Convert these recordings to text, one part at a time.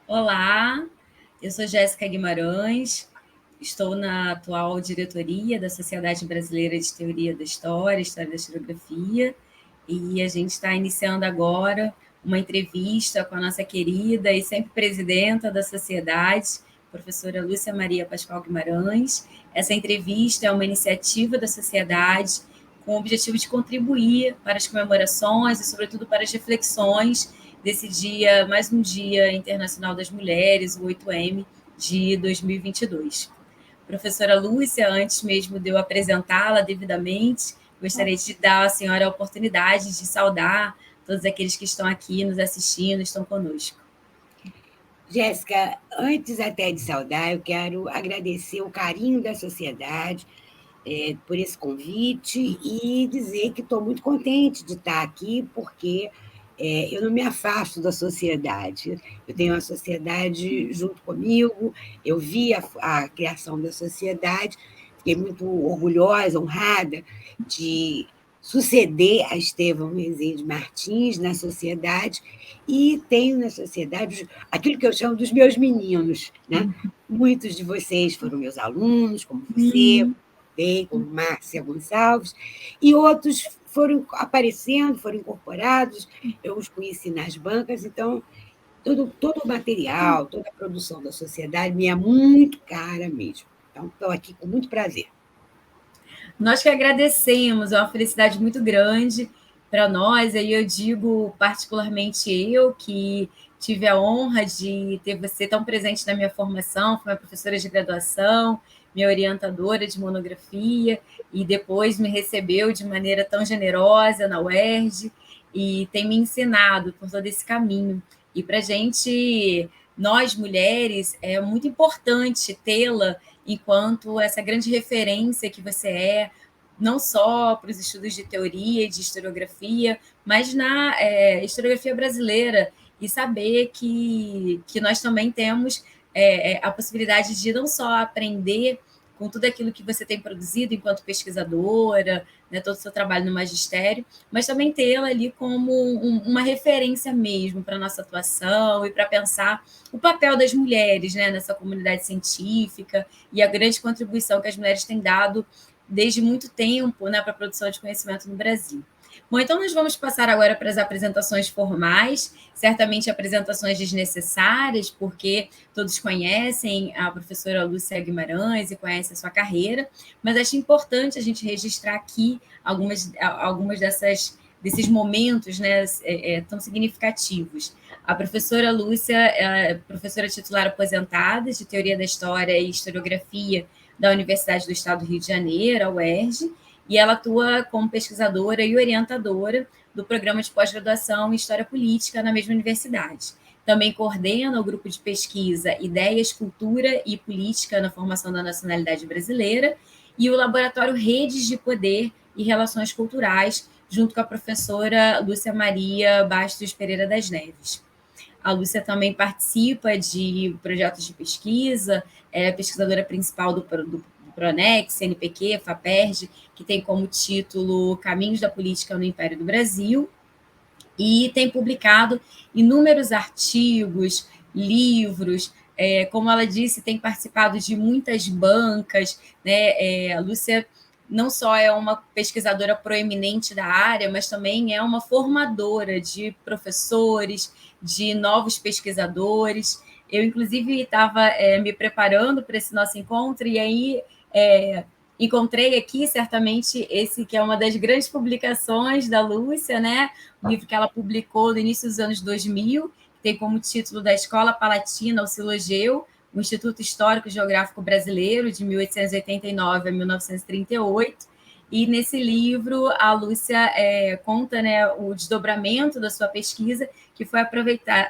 Olá, eu sou Jéssica Guimarães, estou na atual diretoria da Sociedade Brasileira de Teoria da História da Historiografia, e a gente está iniciando agora uma entrevista com a nossa querida e sempre presidenta da sociedade, professora Lúcia Maria Pascoal Guimarães. Essa entrevista é uma iniciativa da sociedade com o objetivo de contribuir para as comemorações e, sobretudo, para as reflexões desse dia, mais um Dia Internacional das Mulheres, o 8M de 2022. Professora Lúcia, antes mesmo de eu apresentá-la devidamente, gostaria de dar à senhora a oportunidade de saudar todos aqueles que estão aqui nos assistindo, estão conosco. Jéssica, antes até de saudar, eu quero agradecer o carinho da sociedade por esse convite e dizer que estou muito contente de estar aqui, porque eu não me afasto da sociedade. Eu tenho a sociedade junto comigo, eu vi a criação da sociedade, fiquei muito orgulhosa, honrada de suceder a Estevão Rezende Martins na sociedade, e tenho na sociedade aquilo que eu chamo dos meus meninos, né? Muitos de vocês foram meus alunos, como você, como Márcia Gonçalves, e outros foram aparecendo, foram incorporados, eu os conheci nas bancas, então todo o material, toda a produção da sociedade me é muito cara mesmo. Então, estou aqui com muito prazer. Nós que agradecemos, é uma felicidade muito grande para nós, aí eu digo particularmente eu, que tive a honra de ter você tão presente na minha formação, foi minha professora de graduação, minha orientadora de monografia, e depois me recebeu de maneira tão generosa na UERJ, e tem me ensinado por todo esse caminho. E para a gente, nós mulheres, é muito importante tê-la enquanto essa grande referência que você é, não só para os estudos de teoria e de historiografia, mas na historiografia brasileira, e saber que nós também temos a possibilidade de não só aprender com tudo aquilo que você tem produzido enquanto pesquisadora, né, todo o seu trabalho no magistério, mas também tê-la ali como uma referência mesmo para a nossa atuação e para pensar o papel das mulheres, né, nessa comunidade científica e a grande contribuição que as mulheres têm dado desde muito tempo, né, para a produção de conhecimento no Brasil. Bom, então nós vamos passar agora para as apresentações formais, certamente apresentações desnecessárias, porque todos conhecem a professora Lúcia Guimarães e conhecem a sua carreira, mas acho importante a gente registrar aqui algumas desses momentos, né, tão significativos. A professora Lúcia é professora titular aposentada de Teoria da História e Historiografia da Universidade do Estado do Rio de Janeiro, a UERJ, e ela atua como pesquisadora e orientadora do programa de pós-graduação em História Política na mesma universidade. Também coordena o grupo de pesquisa Ideias, Cultura e Política na Formação da Nacionalidade Brasileira e o laboratório Redes de Poder e Relações Culturais, junto com a professora Lúcia Maria Bastos Pereira das Neves. A Lúcia também participa de projetos de pesquisa, é pesquisadora principal do PRONEX, CNPq, FAPERJ, que tem como título Caminhos da Política no Império do Brasil, e tem publicado inúmeros artigos, livros, como ela disse, tem participado de muitas bancas, né? A Lúcia não só é uma pesquisadora proeminente da área, mas também é uma formadora de professores, de novos pesquisadores. Eu, inclusive, estava me preparando para esse nosso encontro, e aí encontrei aqui, certamente, esse que é uma das grandes publicações da Lúcia, né? Um livro que ela publicou no início dos anos 2000, que tem como título Da Escola Palatina ao Silogeu, o Instituto Histórico Geográfico Brasileiro, de 1889 a 1938, e nesse livro a Lúcia conta, né, o desdobramento da sua pesquisa, que foi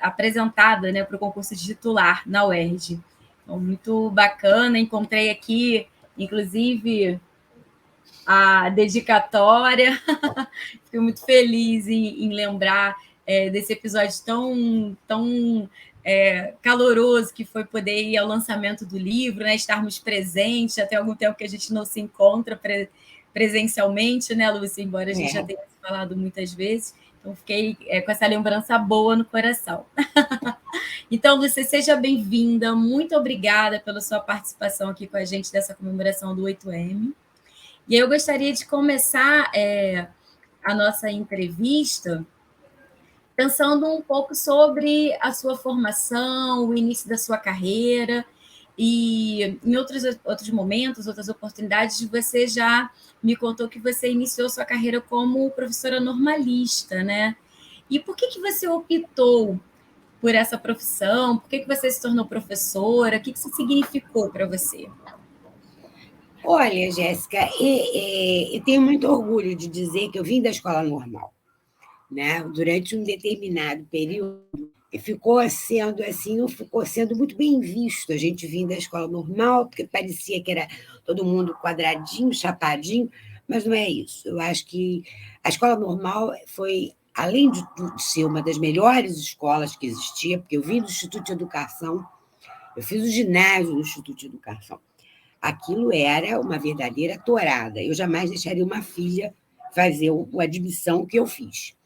apresentada, né, para o concurso de titular na UERJ. Então, muito bacana, encontrei aqui, inclusive, a dedicatória. Fiquei muito feliz em lembrar desse episódio tão caloroso que foi poder ir ao lançamento do livro, né? Estarmos presentes, já tem algum tempo que a gente não se encontra presencialmente, né, Lúcia? Embora a gente já tenha se falado muitas vezes. Então, fiquei com essa lembrança boa no coração. Então, Lúcia, seja bem-vinda. Muito obrigada pela sua participação aqui com a gente dessa comemoração do 8M. E eu gostaria de começar a nossa entrevista pensando um pouco sobre a sua formação, o início da sua carreira, e em outros momentos, outras oportunidades, você já me contou que você iniciou sua carreira como professora normalista, né? E por que você optou por essa profissão? Por que você se tornou professora? O que isso significou para você? Olha, Jéssica, eu tenho muito orgulho de dizer que eu vim da escola normal, né? Durante um determinado período, ficou sendo muito bem visto a gente vir da escola normal, porque parecia que era todo mundo quadradinho, chapadinho, mas não é isso. Eu acho que a escola normal foi, além de ser uma das melhores escolas que existia, porque eu vim do Instituto de Educação, eu fiz o ginásio no Instituto de Educação. Aquilo era uma verdadeira tourada. Eu jamais deixaria uma filha fazer a admissão que eu fiz,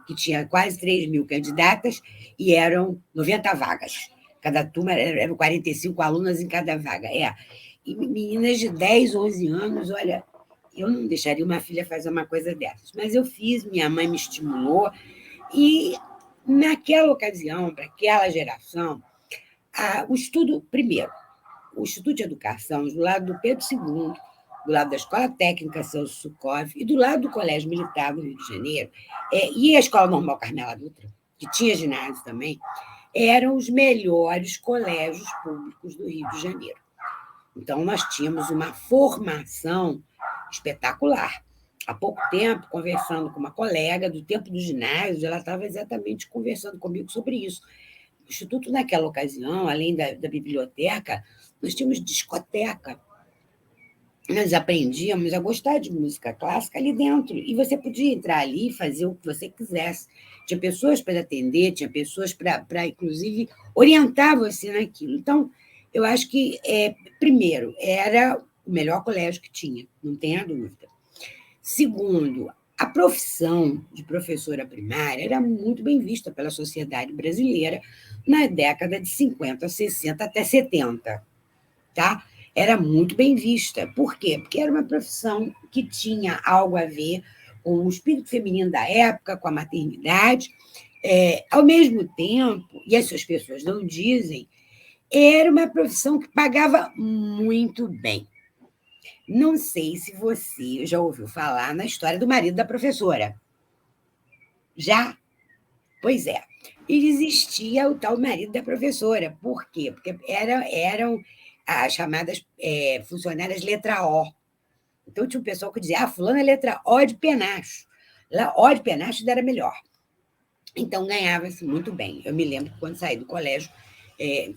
que tinha quase 3.000 candidatas e eram 90 vagas. Cada turma eram 45 alunas em cada vaga. E meninas de 10, 11 anos, olha, eu não deixaria uma filha fazer uma coisa dessas. Mas eu fiz, minha mãe me estimulou, e naquela ocasião, para aquela geração, o estudo, primeiro, o Instituto de Educação, do lado do Pedro II, do lado da Escola Técnica Celso Sukov e do lado do Colégio Militar do Rio de Janeiro, e a Escola Normal Carmela Dutra, que tinha ginásio também, eram os melhores colégios públicos do Rio de Janeiro. Então, nós tínhamos uma formação espetacular. Há pouco tempo, conversando com uma colega do tempo do ginásio, ela estava exatamente conversando comigo sobre isso. O Instituto, naquela ocasião, além da biblioteca, nós tínhamos discoteca. Nós aprendíamos a gostar de música clássica ali dentro. E você podia entrar ali e fazer o que você quisesse. Tinha pessoas para atender, tinha pessoas para, inclusive, orientar você naquilo. Então, eu acho que, primeiro, era o melhor colégio que tinha, não tenha dúvida. Segundo, a profissão de professora primária era muito bem vista pela sociedade brasileira na década de 50, 60 até 70. Tá? Era muito bem vista. Por quê? Porque era uma profissão que tinha algo a ver com o espírito feminino da época, com a maternidade. Ao mesmo tempo, e essas pessoas não dizem, era uma profissão que pagava muito bem. Não sei se você já ouviu falar na história do marido da professora. Já? Pois é. E existia o tal marido da professora. Por quê? Porque eram as chamadas funcionárias letra O. Então, tinha um pessoal que dizia, fulano é letra O de penacho. Lá, O de penacho ainda era melhor. Então, ganhava-se muito bem. Eu me lembro que quando saí do colégio,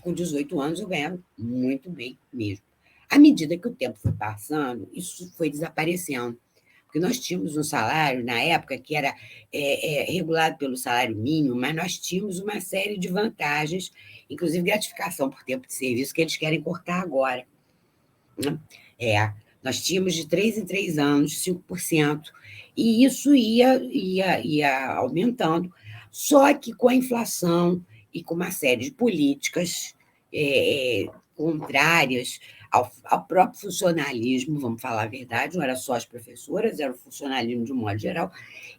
com 18 anos, eu ganhava muito bem mesmo. À medida que o tempo foi passando, isso foi desaparecendo. Porque nós tínhamos um salário, na época, que era regulado pelo salário mínimo, mas nós tínhamos uma série de vantagens, inclusive gratificação por tempo de serviço, que eles querem cortar agora. Nós tínhamos de 3 em 3 anos, 5%, e isso ia aumentando, só que com a inflação e com uma série de políticas contrárias ao próprio funcionalismo, vamos falar a verdade, não era só as professoras, era o funcionalismo de um modo geral,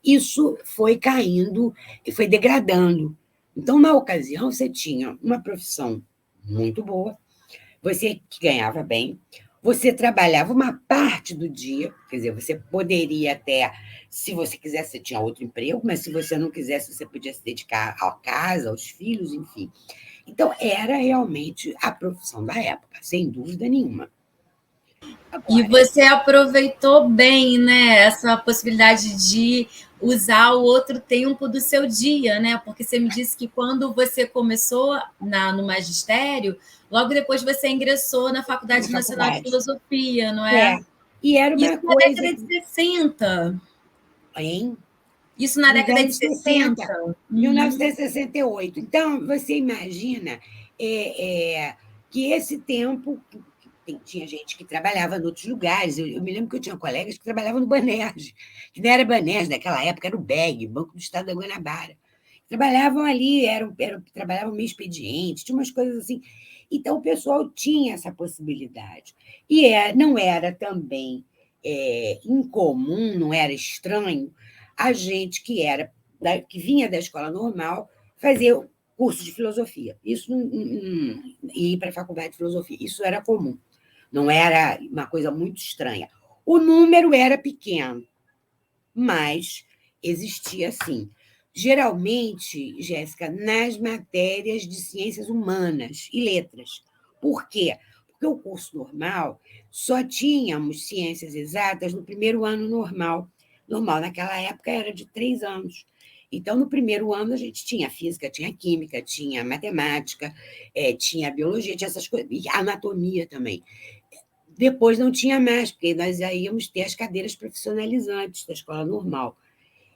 isso foi caindo e foi degradando. Então, na ocasião, você tinha uma profissão muito boa, você que ganhava bem, você trabalhava uma parte do dia, quer dizer, você poderia até, se você quisesse, você tinha outro emprego, mas se você não quisesse, você podia se dedicar à casa, aos filhos, enfim. Então, era realmente a profissão da época, sem dúvida nenhuma. Agora, e você aproveitou bem, né, essa possibilidade de usar o outro tempo do seu dia, né? Porque você me disse que quando você começou no magistério, logo depois você ingressou na Faculdade Nacional de Filosofia, não é? E era uma Isso coisa... na década de 60. Hein? Isso na nos década de anos 60? 60, Uhum. 1968. Então, você imagina que esse tempo tinha gente que trabalhava em outros lugares. Eu me lembro que eu tinha colegas que trabalhavam no Banerj, que não era Banerj naquela época, era o BEG, Banco do Estado da Guanabara. Trabalhavam ali, trabalhavam meio expediente, tinha umas coisas assim. Então, o pessoal tinha essa possibilidade. E não era também incomum, não era estranho, a gente que vinha da escola normal fazer curso de filosofia. Isso e ir para a faculdade de filosofia. Isso era comum. Não era uma coisa muito estranha. O número era pequeno, mas existia sim. Geralmente, Jéssica, nas matérias de ciências humanas e letras. Por quê? Porque o curso normal só tínhamos ciências exatas no primeiro ano normal. Normal, naquela época, era de 3 anos. Então, no primeiro ano, a gente tinha física, tinha química, tinha matemática, tinha biologia, tinha essas coisas, e anatomia também. Depois não tinha mais, porque nós íamos ter as cadeiras profissionalizantes da escola normal.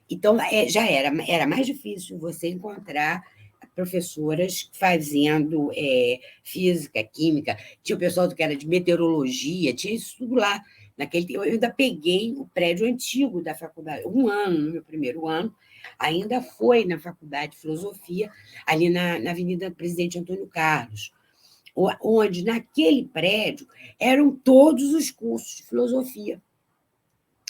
Então, já era mais difícil você encontrar professoras fazendo física, química. Tinha o pessoal que era de meteorologia, tinha isso tudo lá. Eu ainda peguei o prédio antigo da faculdade, um ano, no meu primeiro ano, ainda foi na faculdade de filosofia, ali na Avenida Presidente Antônio Carlos, onde, naquele prédio, eram todos os cursos de filosofia.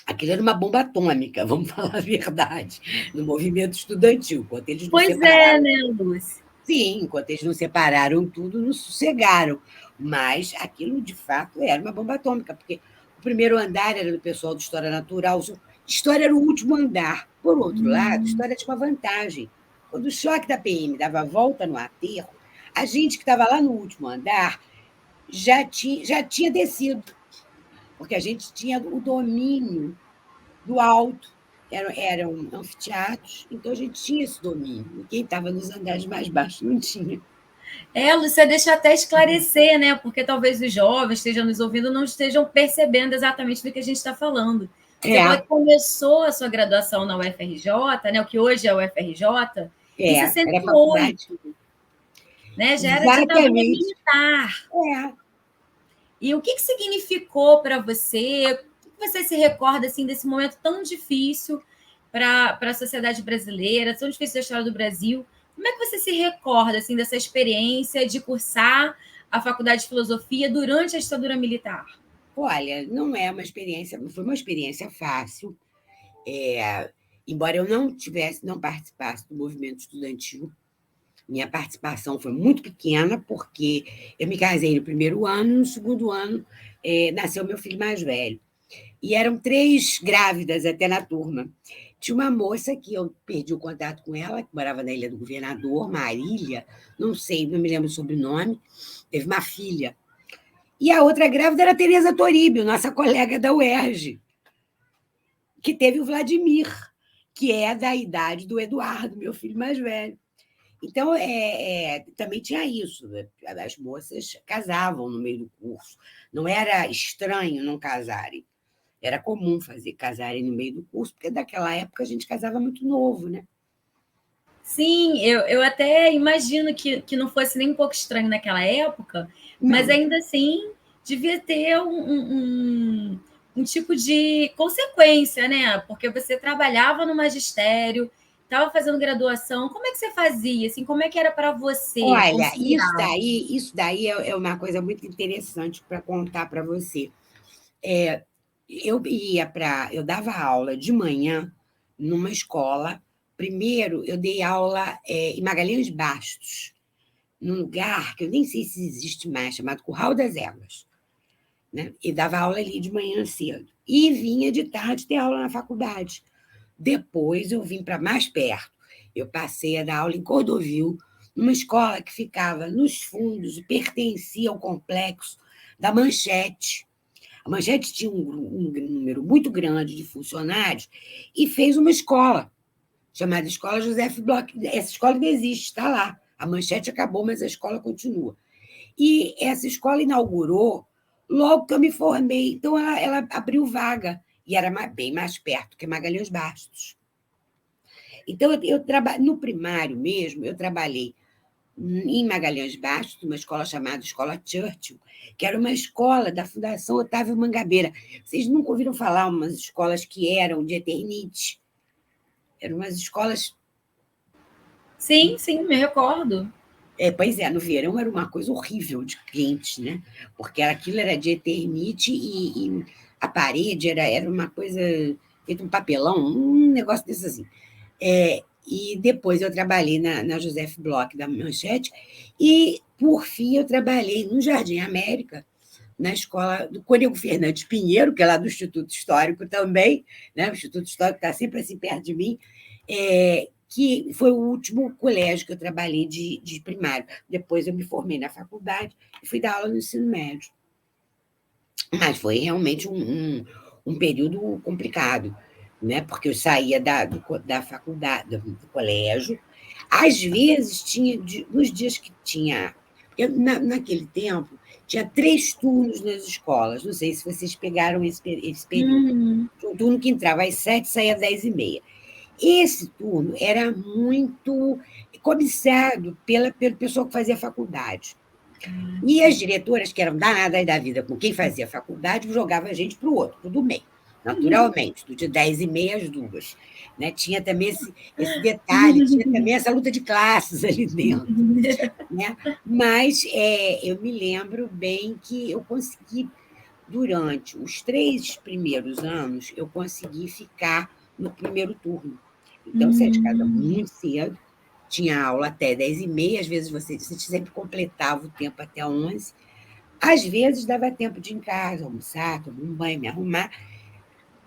Aquilo era uma bomba atômica, vamos falar a verdade, no movimento estudantil. Enquanto eles não Pois é, separaram, né, Lúcia? sim, enquanto eles não separaram tudo, não sossegaram. Mas aquilo, de fato, era uma bomba atômica, porque o primeiro andar era do pessoal de História Natural, História era o último andar. Por outro lado, História tinha uma vantagem. Quando o choque da PM dava a volta no aterro, a gente que estava lá no último andar já tinha descido, porque a gente tinha o domínio do alto, eram anfiteatros, então a gente tinha esse domínio. E quem estava nos andares mais baixos não tinha. Lúcia, deixa eu até esclarecer, né? Porque talvez os jovens estejam nos ouvindo não estejam percebendo exatamente do que a gente está falando. Você falou É, que começou a sua graduação na UFRJ, né? O que hoje é o UFRJ, em era a faculdade. 68, né? Já era ditadura Exatamente. militar. É. E o que significou para você? O que você se recorda assim desse momento tão difícil para a sociedade brasileira, tão difícil da história do Brasil? Como é que você se recorda assim dessa experiência de cursar a faculdade de filosofia durante a ditadura militar? Olha, não foi uma experiência fácil. Embora eu não participasse do movimento estudantil, minha participação foi muito pequena, porque eu me casei no primeiro ano, no segundo ano nasceu meu filho mais velho. E eram 3 grávidas até na turma. Tinha uma moça que eu perdi o contato com ela, que morava na Ilha do Governador, Marília, não sei, não me lembro o sobrenome, teve uma filha. E a outra grávida era a Tereza Toribio, nossa colega da UERJ, que teve o Vladimir, que é da idade do Eduardo, meu filho mais velho. Então, também tinha isso, né? As moças casavam no meio do curso. Não era estranho não casarem. Era comum casarem no meio do curso, porque naquela época a gente casava muito novo, né? Sim, eu até imagino que não fosse nem um pouco estranho naquela época, mas Não. ainda assim devia ter um tipo de consequência, né? Porque você trabalhava no magistério, estava fazendo graduação, como é que você fazia? Assim, como é que era para você Olha, conciliar? isso daí é uma coisa muito interessante para contar para você. É, eu dava aula de manhã numa escola. Primeiro, eu dei aula em Magalhães Bastos, num lugar que eu nem sei se existe mais, chamado Curral das Éguas, né? E dava aula ali de manhã cedo. E vinha de tarde ter aula na faculdade. Depois eu vim para mais perto. Eu passei a dar aula em Cordovil, numa escola que ficava nos fundos e pertencia ao complexo da Manchete. A Manchete tinha um número muito grande de funcionários e fez uma escola, chamada Escola José F. Bloch. Essa escola ainda existe, está lá. A Manchete acabou, mas a escola continua. E essa escola inaugurou logo que eu me formei. Então, ela abriu vaga, e era bem mais perto que Magalhães Bastos. Então, no primário mesmo, eu trabalhei em Magalhães Bastos, uma escola chamada Escola Churchill, que era uma escola da Fundação Otávio Mangabeira. Vocês nunca ouviram falar umas escolas que eram de Eternite? Eram umas escolas. Sim, sim, me recordo. Pois é, no verão era uma coisa horrível de quente, né? Porque aquilo era de Eternite e a parede era uma coisa feita um papelão, um negócio desse assim. E depois eu trabalhei na Joseph Bloch da Manchete, e, por fim, eu trabalhei no Jardim América, na escola do Cônego Fernandes Pinheiro, que é lá do Instituto Histórico também, né? O Instituto Histórico está sempre assim perto de mim, que foi o último colégio que eu trabalhei de primário. Depois eu me formei na faculdade e fui dar aula no ensino médio. Mas foi realmente um período complicado, né? Porque eu saía da faculdade, do colégio, às vezes tinha, nos dias que tinha. Naquele tempo, tinha 3 turnos nas escolas, não sei se vocês pegaram esse período. Uhum. Um turno que entrava às 7, saía às 10h30. Esse turno era muito cobiçado pelo pessoal que fazia faculdade. E as diretoras, que eram danadas da vida com quem fazia faculdade, jogavam a gente para o outro, para o do meio, naturalmente, do de 10h30 às 2h. Né? Tinha também esse detalhe, tinha também essa luta de classes ali dentro. Né? Mas eu me lembro bem que eu consegui, durante os 3 primeiros anos, eu consegui ficar no primeiro turno. Então, você é de casa muito cedo, tinha aula até 10h30, às vezes você sempre completava o tempo até 11h. Às vezes dava tempo de ir em casa, almoçar, tomar um banho, me arrumar.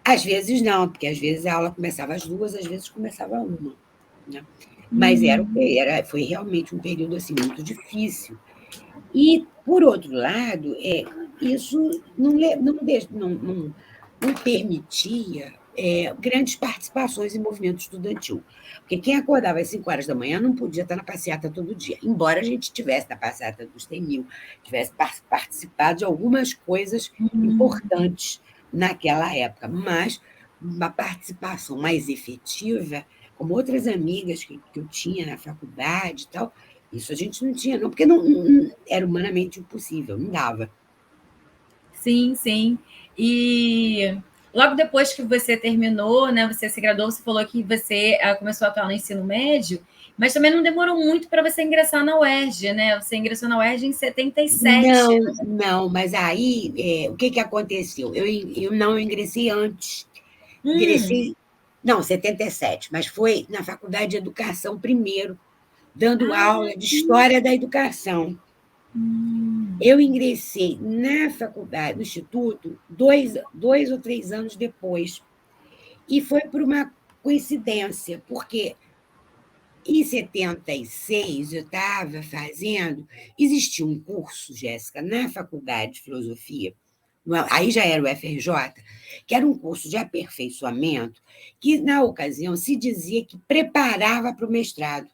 Às vezes não, porque às vezes a aula começava às 2h, às vezes começava às 1h. Né? Mas foi realmente um período assim, muito difícil. E, por outro lado, isso não permitia grandes participações em movimento estudantil. Porque quem acordava às 5 horas da manhã não podia estar na passeata todo dia. Embora a gente tivesse na passeata dos 100.000, tivesse participado de algumas coisas importantes naquela época, mas uma participação mais efetiva, como outras amigas que eu tinha na faculdade e tal, isso a gente não tinha, não, porque não era humanamente impossível, não dava. Sim, sim. E logo depois que você terminou, né, você se graduou, você falou que você começou a atuar no ensino médio, mas também não demorou muito para você ingressar na UERJ, né? Você ingressou na UERJ em 77. Não, mas aí o que aconteceu? Eu não ingressei antes. Hum. Ingressei, não, 77, mas foi na Faculdade de Educação primeiro, dando Ah, aula de História da Educação. Eu ingressei na faculdade, no Instituto, 2 ou 3 anos depois. E foi por uma coincidência, porque em 76 eu estava fazendo. Existia um curso, Jéssica, na Faculdade de Filosofia, aí já era o FRJ, que era um curso de aperfeiçoamento, que, na ocasião, se dizia que preparava para o mestrado.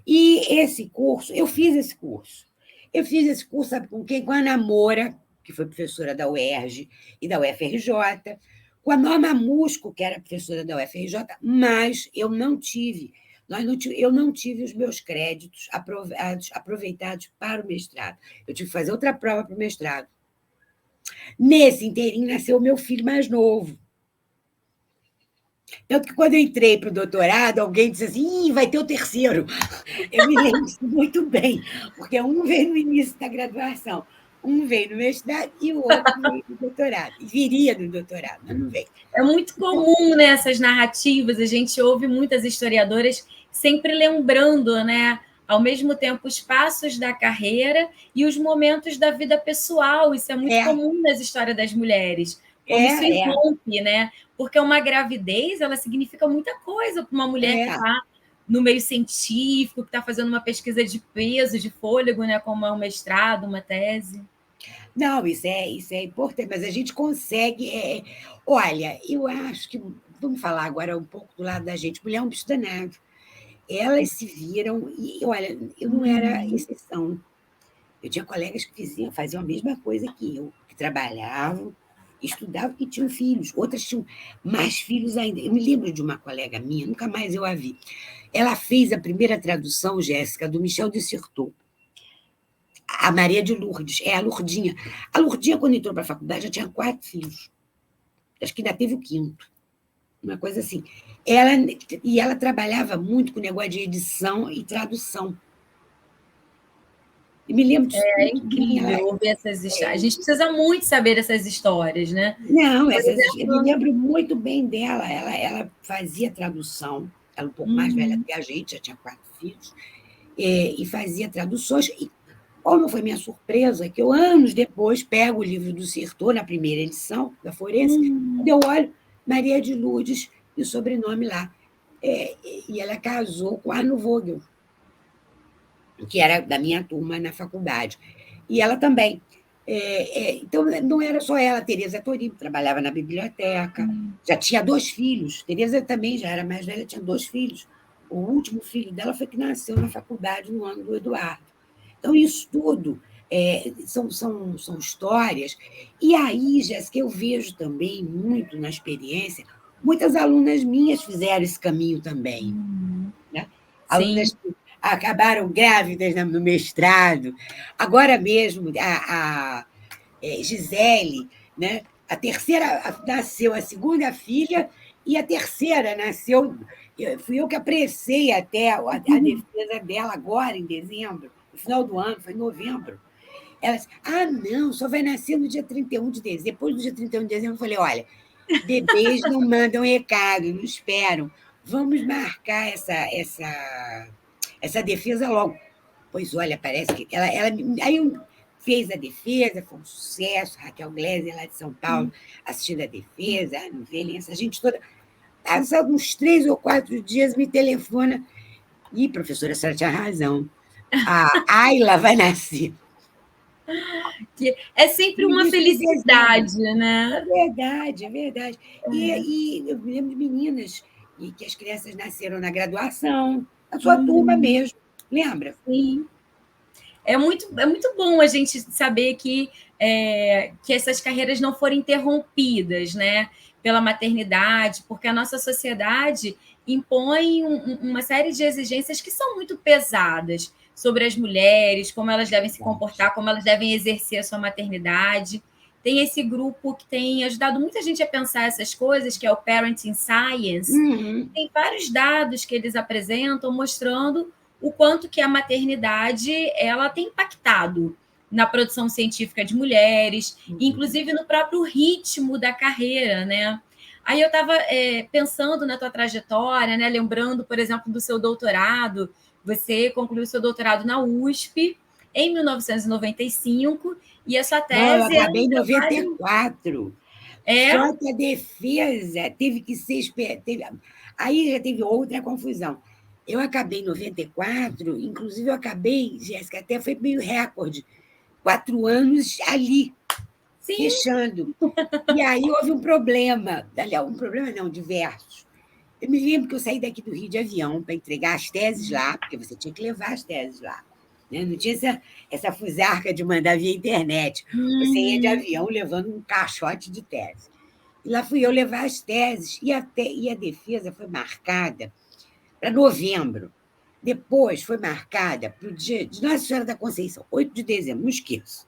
E esse curso, eu fiz esse curso. Eu fiz esse curso, sabe com quem? Com a Ana Moura, que foi professora da UERJ e da UFRJ, com a Norma Musco, que era professora da UFRJ, mas eu não tive os meus créditos aproveitados para o mestrado. Eu tive que fazer outra prova para o mestrado. Nesse inteirinho nasceu o meu filho mais novo. Tanto que, quando eu entrei para o doutorado, alguém disse assim: vai ter o terceiro. Eu me lembro muito bem, porque um veio no início da graduação, um veio no mestrado e o outro veio no doutorado. E viria no doutorado, mas não veio. É muito comum, né, essas narrativas, a gente ouve muitas historiadoras sempre lembrando, né, ao mesmo tempo os passos da carreira e os momentos da vida pessoal. Isso é muito É, comum nas histórias das mulheres, como isso é, é, irrompe, né? Porque uma gravidez, ela significa muita coisa para uma mulher que é. está no meio científico, que está fazendo uma pesquisa de peso, de fôlego, né, como é um mestrado, uma tese. Não, isso é importante, mas a gente consegue. Olha, eu acho que. Vamos falar agora um pouco do lado da gente. Mulher é um bicho danado. Elas se viram, e olha, eu não era exceção. Eu tinha colegas que faziam a mesma coisa que eu, que trabalhavam estudavam e tinham filhos, outras tinham mais filhos ainda. Eu me lembro de uma colega minha, nunca mais eu a vi. Ela fez a primeira tradução, Jéssica, do Michel de Certeau, a Maria de Lourdes, é a Lourdinha. A Lourdinha, quando entrou para a faculdade, já tinha 4 filhos. Acho que ainda teve o quinto. Uma coisa assim. Ela trabalhava muito com o negócio de edição e tradução. E me lembro disso É muito bem. incrível ouvir essas histórias. A gente precisa muito saber dessas histórias, né? Não, Por eu me exemplo, lembro muito bem dela. Ela fazia tradução, ela um pouco mais velha que a gente, já tinha 4 filhos, e fazia traduções. E como foi minha surpresa, que eu, anos depois, pego o livro do Certeau, na primeira edição da Forense, quando eu olho Maria de Lourdes e o sobrenome lá. E ela casou com Arno Vogel, que era da minha turma na faculdade. E ela também. Então, não era só ela, Tereza Toribio trabalhava na biblioteca, já tinha 2 filhos. Tereza também já era mais velha, tinha 2 filhos. O último filho dela foi que nasceu na faculdade no ano do Eduardo. Então, isso tudo são histórias. E aí, Jéssica, eu vejo também muito na experiência, muitas alunas minhas fizeram esse caminho também. Né? sim, Alunas que acabaram grávidas no mestrado. Agora mesmo, a Gisele, né? A terceira nasceu a segunda filha e a terceira nasceu. Fui eu que apressei até a defesa dela agora, em dezembro, no final do ano, foi em novembro. Ela disse, não, só vai nascer no dia 31 de dezembro. Depois do dia 31 de dezembro, eu falei, olha, bebês não mandam recado, não esperam. Vamos marcar essa defesa logo. Pois olha, parece que aí fez a defesa, foi um sucesso, Raquel Gleiser, lá de São Paulo, assistindo a defesa, a Novelha, essa gente toda. Passados uns 3 ou 4 dias, me telefona. Ih, professora, a senhora tinha razão. A Ayla vai nascer. que é sempre No uma início de dezembro. felicidade, né? É verdade, é verdade. E eu me lembro de meninas e que as crianças nasceram na graduação, na sua turma mesmo. Lembra? Sim. É muito bom a gente saber que essas carreiras não foram interrompidas, né, pela maternidade, porque a nossa sociedade impõe uma série de exigências que são muito pesadas sobre as mulheres, como elas devem se comportar, como elas devem exercer a sua maternidade. Tem esse grupo que tem ajudado muita gente a pensar essas coisas, que é o Parenting Science. Tem vários dados que eles apresentam mostrando o quanto que a maternidade ela tem impactado na produção científica de mulheres, inclusive no próprio ritmo da carreira, né? Aí eu estava pensando na tua trajetória, né? Lembrando, por exemplo, do seu doutorado. Você concluiu seu doutorado na USP em 1995 e a sua Não, eu tese é acabei um em trabalho... 94. É? Só que a defesa teve que ser. Aí já teve outra confusão. Eu acabei em 94, inclusive eu acabei, Jéssica, até foi meio recorde. 4 anos ali, Sim. fechando. E aí houve um problema. Aliás, um problema não, diversos. Eu me lembro que eu saí daqui do Rio de avião para entregar as teses lá, porque você tinha que levar as teses lá. Né? Não tinha essa fusarca de mandar via internet. Você ia de avião levando um caixote de tese. E lá fui eu levar as teses, e a defesa foi marcada para novembro. Depois foi marcada para o dia de Nossa Senhora da Conceição, 8 de dezembro, não esqueço.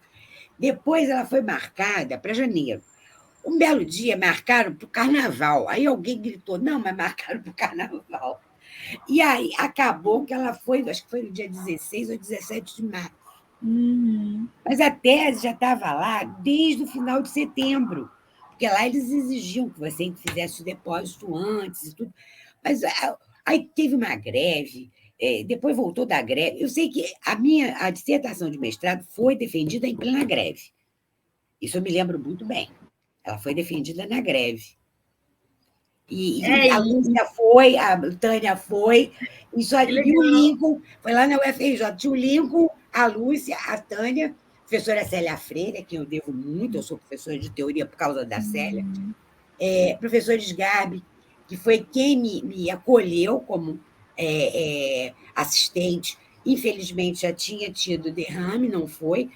Depois ela foi marcada para janeiro. Um belo dia marcaram para o carnaval. Aí alguém gritou: não, mas marcaram para o carnaval. E aí acabou que ela foi, acho que foi no dia 16 ou 17 de março. Mas a tese já estava lá desde o final de setembro, porque lá eles exigiam que você fizesse o depósito antes e tudo. Mas aí teve uma greve, depois voltou da greve. Eu sei que a dissertação de mestrado foi defendida em plena greve. Isso eu me lembro muito bem. Ela foi defendida na greve. E a Lúcia foi, a Tânia foi, e o Lincoln, foi lá na UFRJ, tinha o Lincoln, a Lúcia, a Tânia, a professora Célia Freire, a quem eu devo muito, eu sou professora de teoria por causa da Célia, professor Sgarbi, que foi quem me acolheu como assistente, Infelizmente, já tinha tido derrame, não foi.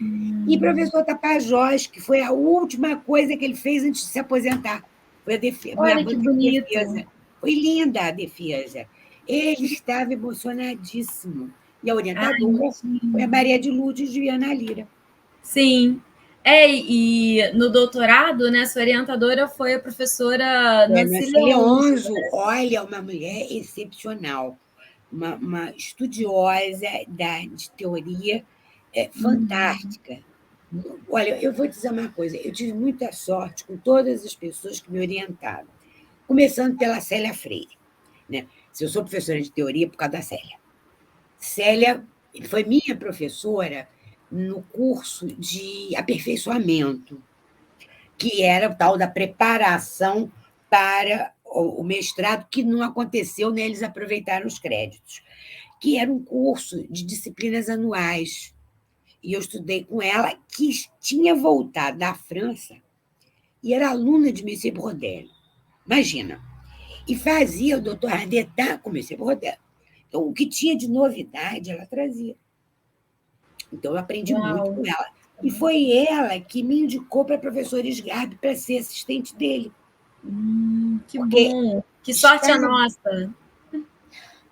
E professor Tapajós, que foi a última coisa que ele fez antes de se aposentar. Foi minha Olha que banca de bonito. defesa. Foi linda a defesa. Ele estava emocionadíssimo. E a Ah, orientadora foi a imagino. Maria de Lourdes Viana Lira. Sim. E no doutorado, né, sua orientadora foi a professora É, Nancy Nancy Leonzo. Leonzo, olha, uma mulher excepcional, uma estudiosa de teoria fantástica. Olha, eu vou dizer uma coisa, eu tive muita sorte com todas as pessoas que me orientaram, começando pela Célia Freire. Né? Se eu sou professora de teoria, é por causa da Célia. Célia foi minha professora no curso de aperfeiçoamento, que era o tal da preparação para o mestrado, que não aconteceu, né? Eles aproveitaram os créditos, que era um curso de disciplinas anuais. E eu estudei com ela, que tinha voltado da França e era aluna de Monsieur Brodel. Imagina. E fazia o doutorado d'État com Monsieur Brodel. Então, o que tinha de novidade, ela trazia. Então, eu aprendi muito Uau. com ela. E foi ela que me indicou para a professora Sgarbi para ser assistente dele. Que Porque bom. Que sorte a estava. nossa.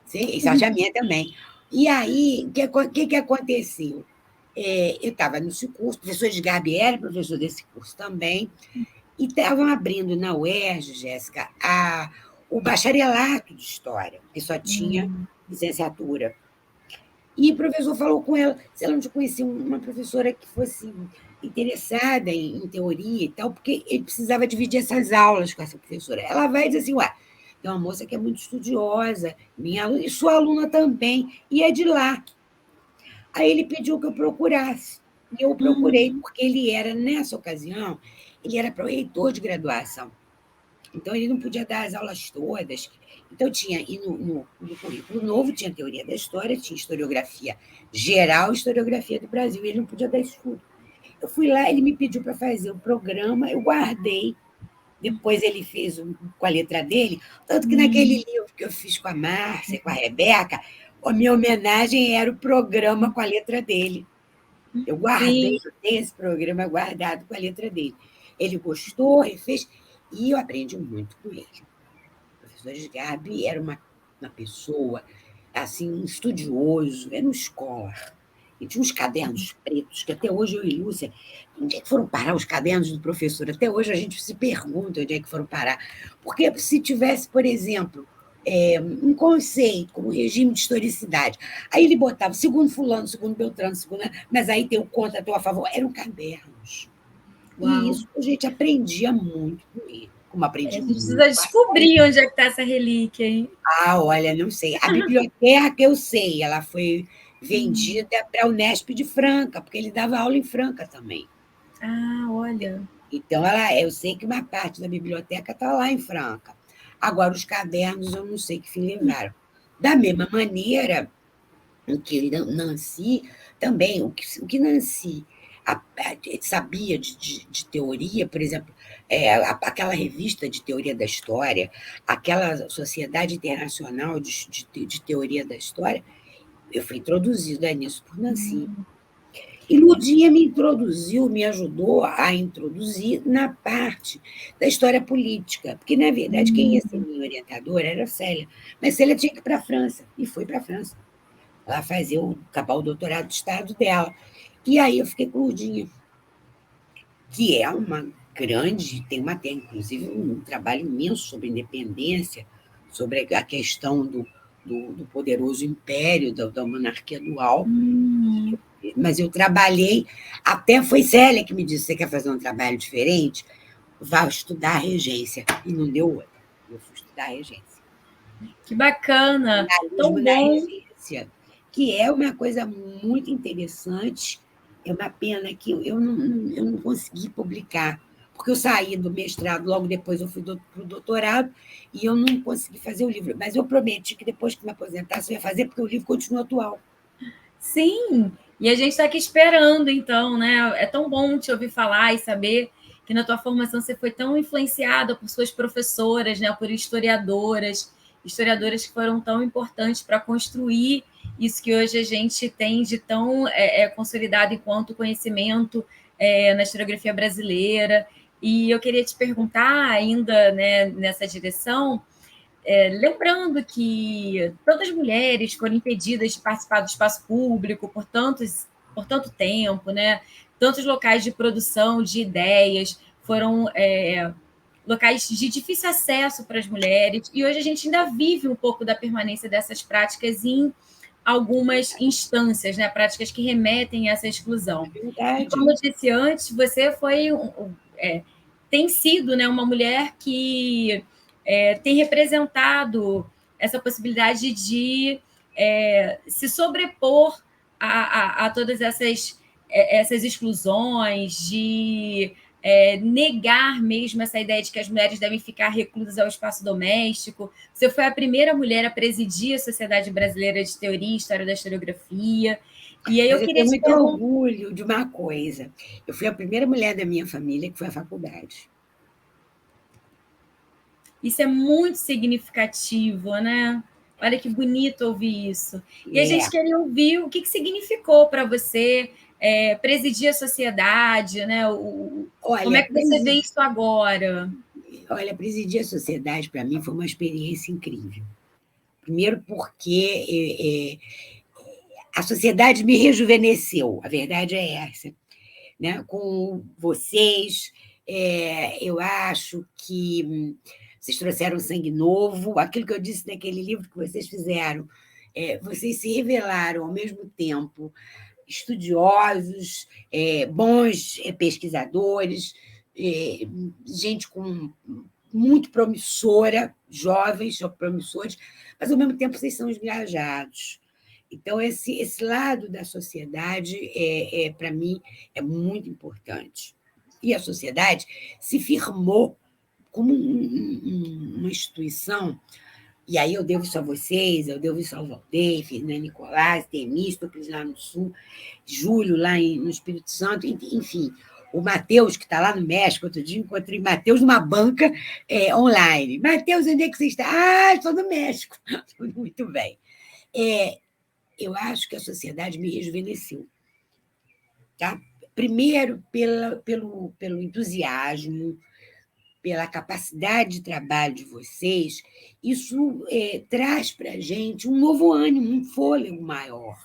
Sim, isso a minha também. E aí, o que aconteceu? Eu estava nesse curso, o professor Sgarbi era professor desse curso também, e estavam abrindo na UERJ, Jéssica, o bacharelato de História, que só tinha licenciatura. E o professor falou com ela se ela não conhecia uma professora que fosse interessada em teoria e tal, porque ele precisava dividir essas aulas com essa professora. Ela vai dizer assim, ué, tem uma moça que é muito estudiosa, minha aluna, e sua aluna também, e é de lá. Aí ele pediu que eu procurasse. E eu procurei, porque ele era, nessa ocasião, ele era reitor de graduação. Então, ele não podia dar as aulas todas. Então, tinha, e no currículo novo, tinha teoria da história, tinha historiografia geral e historiografia do Brasil, e ele não podia dar isso tudo. Eu fui lá, ele me pediu para fazer o programa, eu guardei. Depois ele fez com a letra dele, tanto que naquele livro que eu fiz com a Márcia, com a Rebeca, a minha homenagem era o programa com a letra dele. Eu guardei, Sim. eu tenho esse programa guardado com a letra dele. Ele gostou, refez, e eu aprendi muito com ele. O professor Sgarbi era uma pessoa, assim, um estudioso, era um scholar. E tinha uns cadernos pretos, que até hoje eu e Lúcia, onde é que foram parar os cadernos do professor? Até hoje a gente se pergunta onde é que foram parar. Porque se tivesse, por exemplo, um conceito, como regime de historicidade, aí ele botava segundo fulano, segundo Beltrano, mas aí tem o contra, tem o a favor, eram cadernos. E Uau. isso a gente aprendia muito com ele, como A aprendi gente muito precisa com a Célia. descobrir onde é que está essa relíquia, hein? Olha, não sei. A biblioteca, eu sei, ela foi vendida para a Unesp de Franca, porque ele dava aula em Franca também. Ah, olha. Então, eu sei que uma parte da biblioteca está lá em Franca. Agora, os cadernos, eu não sei que fim levaram. Da mesma maneira que Nancy, também, o que Nancy sabia de teoria, por exemplo, aquela revista de teoria da história, aquela Sociedade Internacional de Teoria da História, eu fui introduzida nisso por Nancy. E Ludinha me introduziu, me ajudou a introduzir na parte da história política, porque, na verdade, quem ia ser minha orientadora era a Célia. Mas Célia tinha que ir para a França, e foi para a França. Ela fazia acabar o doutorado de Estado dela. E aí eu fiquei com Ludinha, que é uma grande, tem inclusive um trabalho imenso sobre independência, sobre a questão do poderoso império, da monarquia dual. Mas eu trabalhei, até foi Célia que me disse: você quer fazer um trabalho diferente? Vá estudar a regência. E não deu outra. Eu fui estudar a regência. Que bacana. Tão Jornalismo na bom. regência, que é uma coisa muito interessante. É uma pena que eu não consegui publicar, porque eu saí do mestrado, logo depois eu fui para o doutorado, e eu não consegui fazer o livro. Mas eu prometi que depois que me aposentasse, eu ia fazer, porque o livro continua atual. Sim. E a gente está aqui esperando, então, né? É tão bom te ouvir falar e saber que na tua formação você foi tão influenciada por suas professoras, né? Por historiadoras que foram tão importantes para construir isso que hoje a gente tem de tão consolidado enquanto conhecimento na historiografia brasileira. E eu queria te perguntar, ainda, né, nessa direção, lembrando que tantas mulheres foram impedidas de participar do espaço público por tanto tempo, né? Tantos locais de produção de ideias foram locais de difícil acesso para as mulheres, e hoje a gente ainda vive um pouco da permanência dessas práticas em algumas instâncias, né? Práticas que remetem a essa exclusão. E Verdade. como eu disse antes, você tem sido, né, uma mulher que tem representado essa possibilidade de se sobrepor a todas essas exclusões, de negar mesmo essa ideia de que as mulheres devem ficar reclusas ao espaço doméstico. Você foi a primeira mulher a presidir a Sociedade Brasileira de Teoria e História da Historiografia. E aí Mas eu eu queria tenho te muito perguntar. orgulho de uma coisa. Eu fui a primeira mulher da minha família que foi à faculdade. Isso é muito significativo, né? Olha que bonito ouvir isso. E a É. gente queria ouvir o que significou para você presidir a sociedade, né? Como é Olha, que você vê isso agora? presidir a sociedade, para mim, foi uma experiência incrível. Primeiro porque a sociedade me rejuvenesceu, a verdade é essa. Né? Com vocês, eu acho que vocês trouxeram sangue novo, aquilo que eu disse naquele livro que vocês fizeram, vocês se revelaram ao mesmo tempo estudiosos, bons pesquisadores, gente muito promissora, jovens, promissores, mas, ao mesmo tempo, vocês são engajados. Então, esse lado da sociedade, para mim, é muito importante. E a sociedade se firmou como uma instituição, e aí eu devo isso a vocês, eu devo isso ao Valdeir, Fernando Nicolás, Temístocles lá no Sul, Júlio lá no Espírito Santo, enfim, o Matheus, que está lá no México, outro dia encontrei Matheus numa banca online. Matheus, onde é que você está? Ah, estou no México. Muito bem. Eu acho que a sociedade me rejuvenesceu. Tá? Primeiro, pelo entusiasmo, pela capacidade de trabalho de vocês, isso traz para a gente um novo ânimo, um fôlego maior.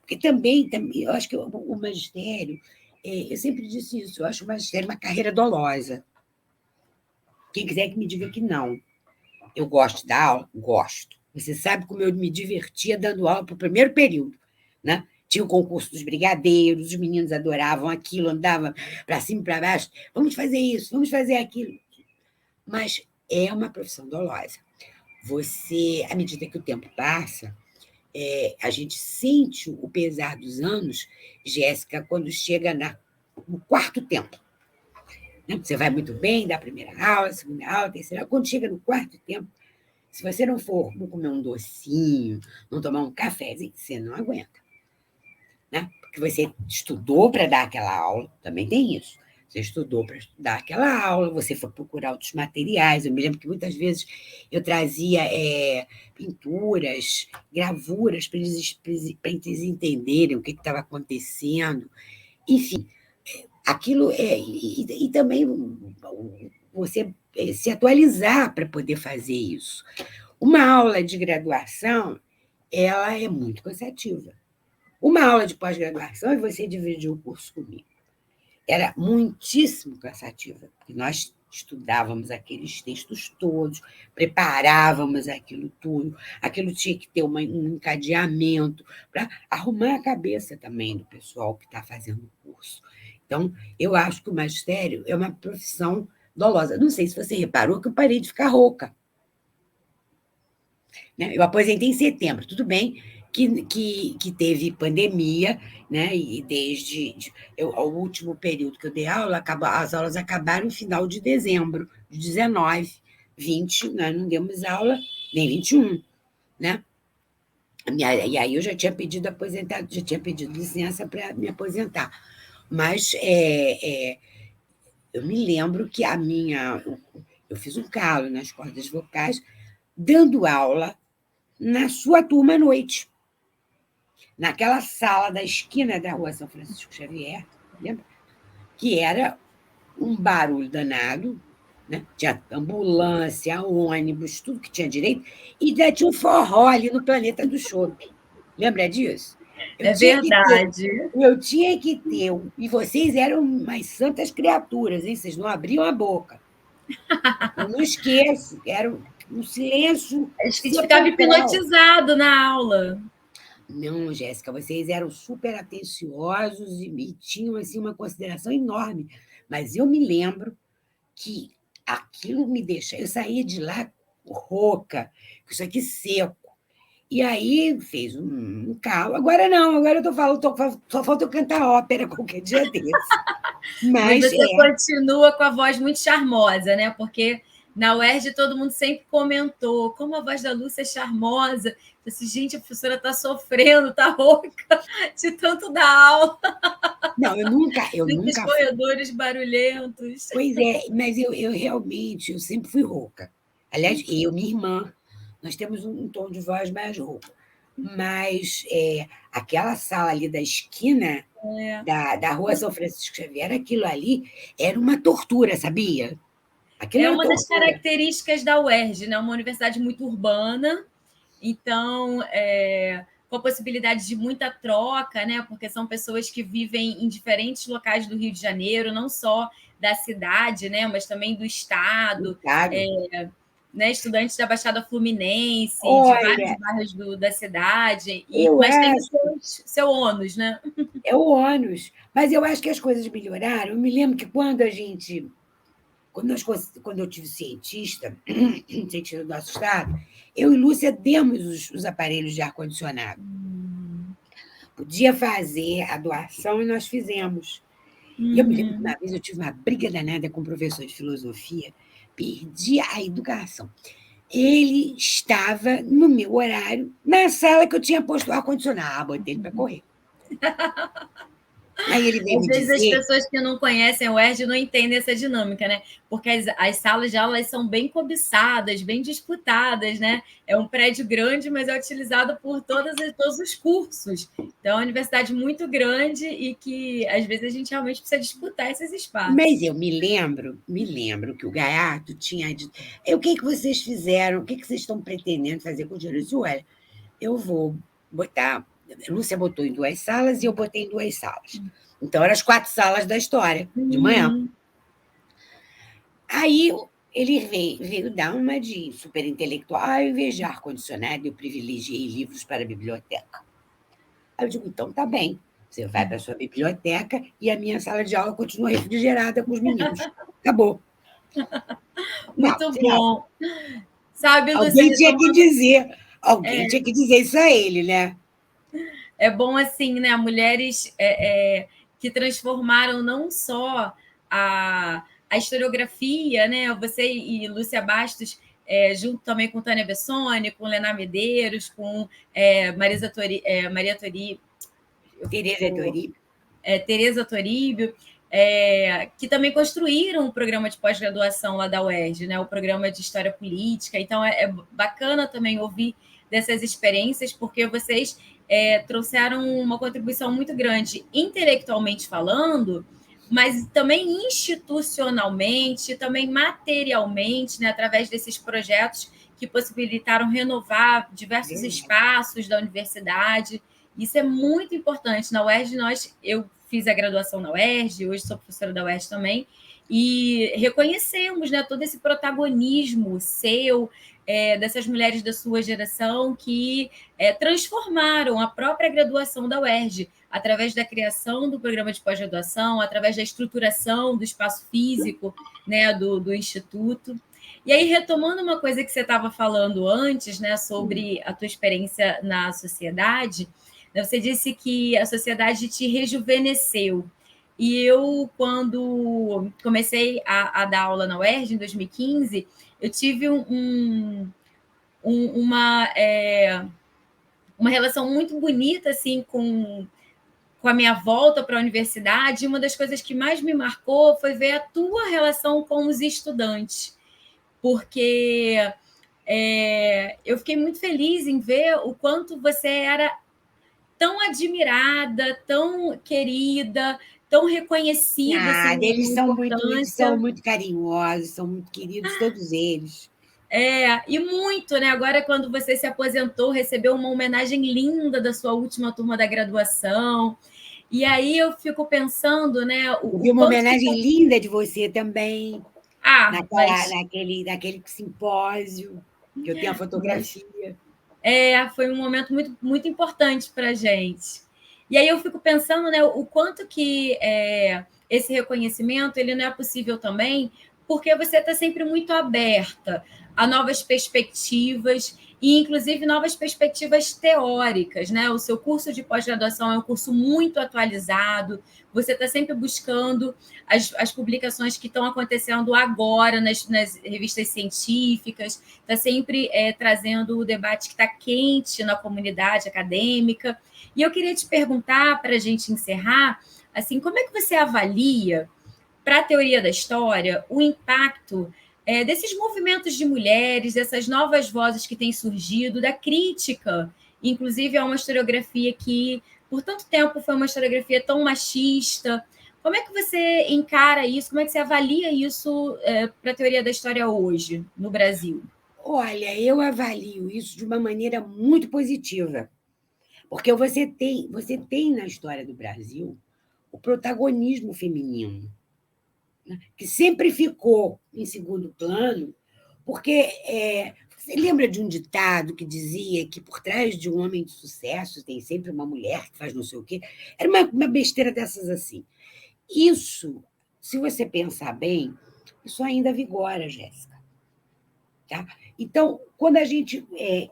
Porque também eu acho que o magistério, eu sempre disse isso, eu acho o magistério uma carreira dolosa. Quem quiser que me diga que não. Eu gosto da aula? Gosto. Você sabe como eu me divertia dando aula para o primeiro período, né? Tinha o concurso dos brigadeiros, os meninos adoravam aquilo, andavam para cima e para baixo. Vamos fazer isso, vamos fazer aquilo. Mas é uma profissão dolosa. Você, à medida que o tempo passa, a gente sente o pesar dos anos, Jéssica, quando chega no quarto tempo. Né? Você vai muito bem, dá a primeira aula, a segunda aula, a terceira aula. Quando chega no quarto tempo, se você não for não comer um docinho, não tomar um cafezinho, você não aguenta. Né? Porque você estudou para dar aquela aula, também tem isso. Você estudou para dar aquela aula, você foi procurar outros materiais. Eu me lembro que muitas vezes eu trazia pinturas, gravuras, para eles entenderem o que estava acontecendo. Enfim, aquilo e também você se atualizar para poder fazer isso. Uma aula de graduação, ela é muito cansativa. Uma aula de pós-graduação e você dividir o curso comigo. Era muitíssimo cansativa, porque nós estudávamos aqueles textos todos, preparávamos aquilo tudo, aquilo tinha que ter um encadeamento para arrumar a cabeça também do pessoal que está fazendo o curso. Então, eu acho que o magistério é uma profissão dolosa. Não sei se você reparou que eu parei de ficar rouca. Né? Eu aposentei em setembro, tudo bem que teve pandemia, né? E o último período que eu dei aula, as aulas acabaram no final de dezembro, de 19, 20, nós não demos aula, nem 21, né? E aí eu já tinha pedido aposentado, já tinha pedido licença para me aposentar. Mas eu me lembro que eu fiz um calo nas cordas vocais, dando aula na sua turma à noite. naquela sala da esquina da Rua São Francisco Xavier, lembra? Que era um barulho danado, né? Tinha ambulância, ônibus, tudo que tinha direito, e ainda tinha um forró ali no Planeta do Chopp. Lembra disso? Eu É tinha que ter, verdade. eu tinha que ter, e vocês eram umas santas criaturas, hein? Vocês não abriam a boca. Eu não esqueço, era um silêncio Acho que a gente ficava sepulcral. hipnotizado na aula. Não, Jéssica, vocês eram super atenciosos e tinham assim, uma consideração enorme. Mas eu me lembro que aquilo me deixa. Eu saía de lá rouca, com isso aqui seco. E aí fez um calo. Agora não, agora eu estou falando, só falta eu cantar ópera qualquer dia desse. Mas Mas você continua com a voz muito charmosa, né? Porque na UERJ todo mundo sempre comentou como a voz da Lúcia é charmosa. Eu disse, gente, a professora está sofrendo, está rouca de tanto dar aula. não, eu Nesses nunca fui. corredores barulhentos. Pois é, mas eu realmente, eu sempre fui rouca. Aliás, eu, minha irmã, nós temos um tom de voz mais rouco. Mas aquela sala ali da esquina É. da Rua São Francisco Xavier, aquilo ali era uma tortura, sabia? Aquilo É era uma das tortura. características da UERJ, né? Uma universidade muito urbana, então, com a possibilidade de muita troca, né? Porque são pessoas que vivem em diferentes locais do Rio de Janeiro, não só da cidade, né? Mas também do estado, Claro. né? Estudantes da Baixada Fluminense, de vários Olha, bairros da cidade, eu mas tem acho, seu ônus, né? é o ônus, mas eu acho que as coisas melhoraram. Eu me lembro que quando eu tive cientista, cientista do nosso estado, eu e Lúcia demos os aparelhos de ar-condicionado. Podia fazer a doação e nós fizemos. E eu me lembro que uma vez eu tive uma briga danada com um professor de filosofia, perdi a educação. Ele estava no meu horário, na sala que eu tinha posto o ar-condicionado. Ah, botei ele para correr. Aí ele veio Às me vezes as dizer. pessoas que não conhecem o UERJ não entendem essa dinâmica, né? Porque as salas de aula são bem cobiçadas, bem disputadas, né? É um prédio grande, mas é utilizado por todos os cursos. Então, é uma universidade muito grande e que, às vezes, a gente realmente precisa disputar esses espaços. Mas eu me lembro que o Gaiato tinha dito: o que vocês fizeram? O que vocês estão pretendendo fazer com o dinheiro? Eu disse: olha, eu vou botar. Lúcia botou em 2 salas e eu botei em 2 salas. Então, eram as 4 salas da história, de manhã. Uhum. Aí ele veio dar uma de super intelectual. Ao invés de ar-condicionado, eu privilegiei livros para a biblioteca. Aí eu digo: então tá bem. Você vai para a sua biblioteca e a minha sala de aula continua refrigerada com os meninos. Acabou. Não, Muito sei lá. bom. Sabe, Lúcia, Alguém tinha que retomando. dizer. Alguém tinha que dizer isso a ele, né? É bom assim, né? Mulheres que transformaram não só a historiografia, né? Você e Lúcia Bastos, junto também com Tânia Bessone, com Lena Medeiros, com Maria Tori, Tereza Toribio. Tereza Toribio, que também construíram o programa de pós-graduação lá da UERJ, né? O programa de História Política. Então, é bacana também ouvir dessas experiências, porque vocês trouxeram uma contribuição muito grande, intelectualmente falando, mas também institucionalmente, também materialmente, né? Através desses projetos que possibilitaram renovar diversos espaços da universidade. Isso é muito importante. Na UERJ, eu fiz a graduação na UERJ, hoje sou professora da UERJ também, e reconhecemos, né, todo esse protagonismo seu, dessas mulheres da sua geração que transformaram a própria graduação da UERJ, através da criação do programa de pós-graduação, através da estruturação do espaço físico, né, do Instituto. E aí, retomando uma coisa que você estava falando antes, né, sobre a tua experiência na sociedade, você disse que a sociedade te rejuvenesceu. E eu, quando comecei a dar aula na UERJ, em 2015, eu tive uma relação muito bonita assim, com a minha volta para a universidade. Uma das coisas que mais me marcou foi ver a tua relação com os estudantes, porque eu fiquei muito feliz em ver o quanto você era tão admirada, tão querida, tão reconhecida assim, Nada, eles uma são importância. muito carinhosos, são muito queridos, todos eles. E muito, né? Agora, quando você se aposentou, recebeu uma homenagem linda da sua última turma da graduação. E aí eu fico pensando, né, Eu o vi uma quanto que. homenagem linda de você também, Ah, mas naquele simpósio, que eu tenho a Mas fotografia. foi um momento muito, muito importante para a gente. E aí eu fico pensando, né, o quanto que esse reconhecimento ele não é possível também, porque você está sempre muito aberta a novas perspectivas e, inclusive, novas perspectivas teóricas, né? O seu curso de pós-graduação é um curso muito atualizado. Você está sempre buscando as publicações que estão acontecendo agora nas revistas científicas, está sempre trazendo o debate que está quente na comunidade acadêmica. E eu queria te perguntar, para a gente encerrar, assim, como é que você avalia, para a teoria da história, o impacto desses movimentos de mulheres, dessas novas vozes que têm surgido, da crítica, inclusive a uma historiografia que, por tanto tempo, foi uma historiografia tão machista. Como é que você encara isso? Como é que você avalia isso para a teoria da história hoje, no Brasil? Olha, eu avalio isso de uma maneira muito positiva, porque você tem na história do Brasil o protagonismo feminino, né, que sempre ficou em segundo plano, porque você lembra de um ditado que dizia que por trás de um homem de sucesso tem sempre uma mulher que faz não sei o quê? Era uma besteira dessas assim. Isso, se você pensar bem, isso ainda vigora, Jéssica. Tá? Então, quando a gente.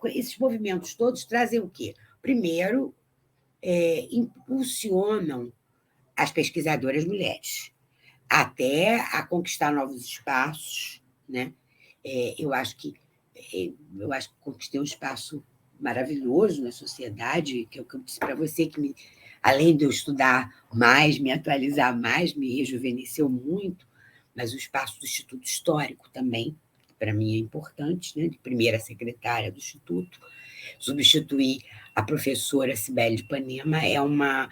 Esses movimentos todos trazem o quê? Primeiro, impulsionam as pesquisadoras mulheres até a conquistar novos espaços, né? Eu acho que conquistei um espaço maravilhoso na sociedade, que é o que eu disse para você, além de eu estudar mais, me atualizar mais, me rejuvenesceu muito, mas o espaço do Instituto Histórico também, para mim é importante, né? De primeira secretária do Instituto, substituir a professora Cibele de Ipanema é uma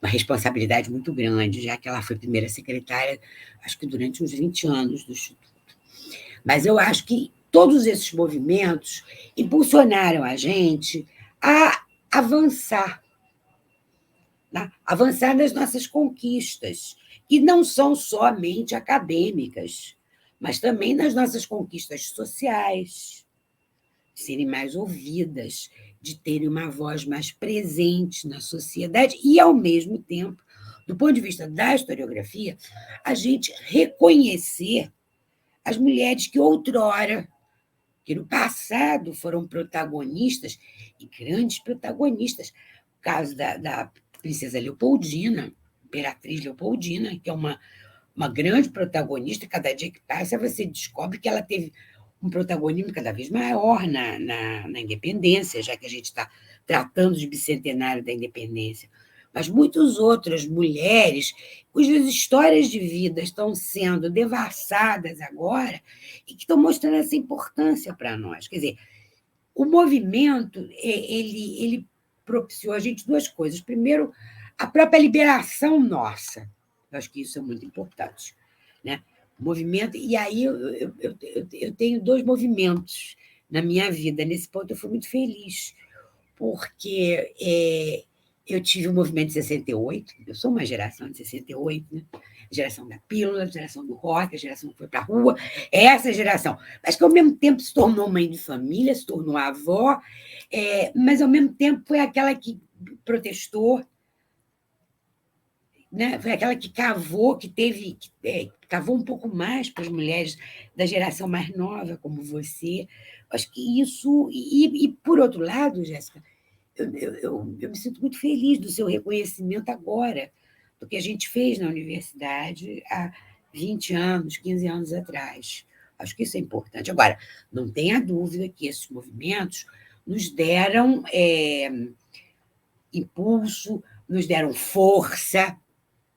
responsabilidade muito grande, já que ela foi primeira secretária, acho que durante uns 20 anos do Instituto. Mas eu acho que todos esses movimentos impulsionaram a gente a avançar, né? Avançar nas nossas conquistas, que não são somente acadêmicas, mas também nas nossas conquistas sociais, de serem mais ouvidas, de terem uma voz mais presente na sociedade e, ao mesmo tempo, do ponto de vista da historiografia, a gente reconhecer as mulheres que outrora, que no passado foram protagonistas, e grandes protagonistas. O caso da princesa Leopoldina, Imperatriz Leopoldina, que é uma grande protagonista, cada dia que passa você descobre que ela teve um protagonismo cada vez maior na independência, já que a gente está tratando de bicentenário da independência. Mas muitas outras mulheres cujas histórias de vida estão sendo devassadas agora e que estão mostrando essa importância para nós. Quer dizer, o movimento ele propiciou a gente duas coisas. Primeiro, a própria liberação nossa. Eu acho que isso é muito importante, né? O movimento, e aí eu tenho dois movimentos na minha vida. Nesse ponto eu fui muito feliz, porque eu tive o movimento de 68, eu sou uma geração de 68, né? Geração da pílula, geração do rock, a geração que foi para a rua, essa geração, mas que ao mesmo tempo se tornou mãe de família, se tornou avó, mas ao mesmo tempo foi aquela que protestou, né? Foi aquela que cavou, cavou um pouco mais para as mulheres da geração mais nova, como você. Acho que isso. E por outro lado, Jéssica, eu me sinto muito feliz do seu reconhecimento agora, do que a gente fez na universidade há 20 anos, 15 anos atrás. Acho que isso é importante. Agora, não tenha dúvida que esses movimentos nos deram impulso, nos deram força,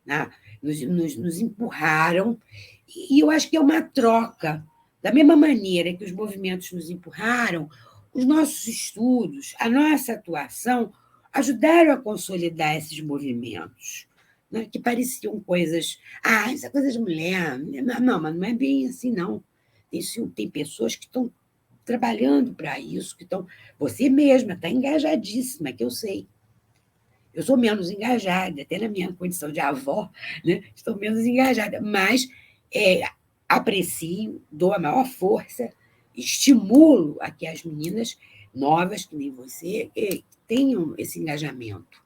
né? Nos empurraram, e eu acho que é uma troca. Da mesma maneira que os movimentos nos empurraram, os nossos estudos, a nossa atuação ajudaram a consolidar esses movimentos, né, que pareciam coisas. Ah, isso é coisa de mulher. Não, mas não é bem assim, não. Tem pessoas que estão trabalhando para isso, que estão. Você mesma está engajadíssima, que eu sei. Eu sou menos engajada, até na minha condição de avó, né? Estou menos engajada, mas aprecio, dou a maior força, estimulo a que as meninas novas, que nem você, tenham esse engajamento.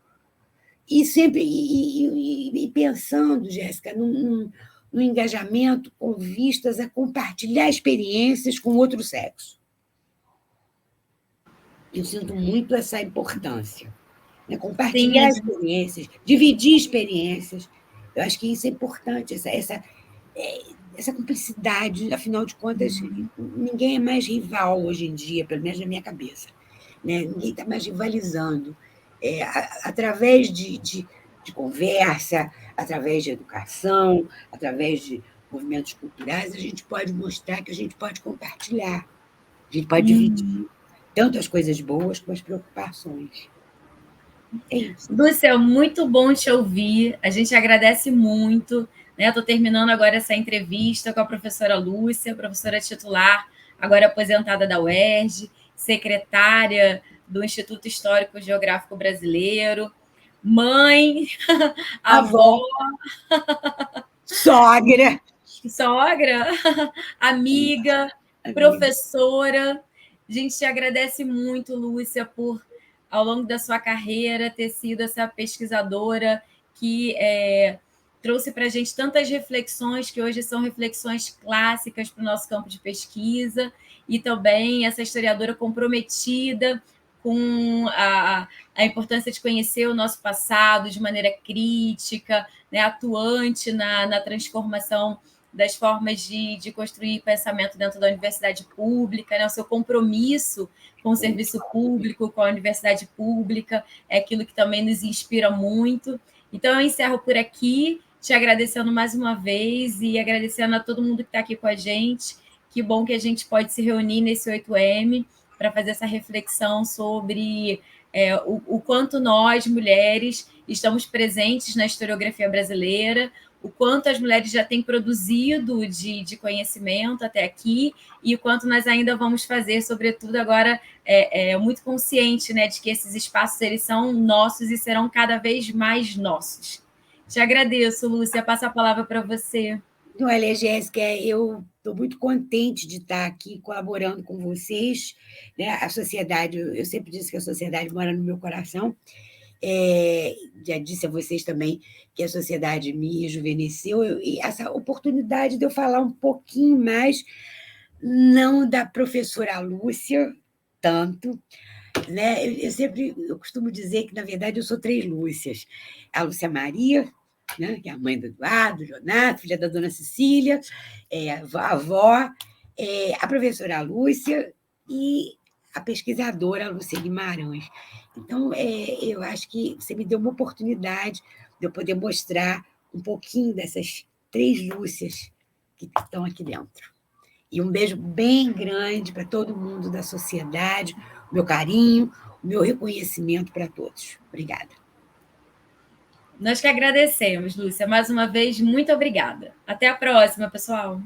E sempre pensando, Jéssica, num engajamento com vistas a compartilhar experiências com outro sexo. Eu sinto muito essa importância. Né? Compartilhar Sim, experiências, dividir experiências. Eu acho que isso é importante, essa cumplicidade. Afinal de contas, ninguém é mais rival hoje em dia, pelo menos na minha cabeça. Né? Ninguém está mais rivalizando. Através de conversa, através de educação, através de movimentos culturais, a gente pode mostrar que a gente pode compartilhar, a gente pode dividir tanto as coisas boas como as preocupações. É isso. Lúcia, muito bom te ouvir. A gente agradece muito. Estou terminando agora essa entrevista com a professora Lúcia, professora titular, agora aposentada da UERJ, secretária do Instituto Histórico Geográfico Brasileiro, mãe, avó, sogra, amiga, professora. A gente te agradece muito, Lúcia, por, ao longo da sua carreira, ter sido essa pesquisadora que trouxe para a gente tantas reflexões que hoje são reflexões clássicas para o nosso campo de pesquisa, e também essa historiadora comprometida com a importância de conhecer o nosso passado de maneira crítica, né, atuante na transformação das formas de construir pensamento dentro da universidade pública, né? O seu compromisso com o serviço público, com a universidade pública, é aquilo que também nos inspira muito. Então, eu encerro por aqui, te agradecendo mais uma vez e agradecendo a todo mundo que está aqui com a gente. Que bom que a gente pode se reunir nesse 8M para fazer essa reflexão sobre o quanto nós, mulheres, estamos presentes na historiografia brasileira, o quanto as mulheres já têm produzido de conhecimento até aqui e o quanto nós ainda vamos fazer, sobretudo agora, muito consciente, né, de que esses espaços eles são nossos e serão cada vez mais nossos. Te agradeço, Lúcia. Passo a palavra para você. Olha, Jéssica, eu estou muito contente de estar aqui colaborando com vocês. Né? A sociedade, eu sempre disse que a sociedade mora no meu coração. Já disse a vocês também que a sociedade me rejuvenesceu, e essa oportunidade de eu falar um pouquinho mais, não da professora Lúcia, tanto, né? Eu costumo dizer que, na verdade, eu sou 3 Lúcias. A Lúcia Maria, né? Que é a mãe do Eduardo, do Leonardo, filha da dona Cecília, a avó, a professora Lúcia e a pesquisadora Lúcia Guimarães. Então, eu acho que você me deu uma oportunidade de eu poder mostrar um pouquinho dessas 3 Lúcias que estão aqui dentro. E um beijo bem grande para todo mundo da sociedade, o meu carinho, o meu reconhecimento para todos. Obrigada. Nós que agradecemos, Lúcia. Mais uma vez, muito obrigada. Até a próxima, pessoal.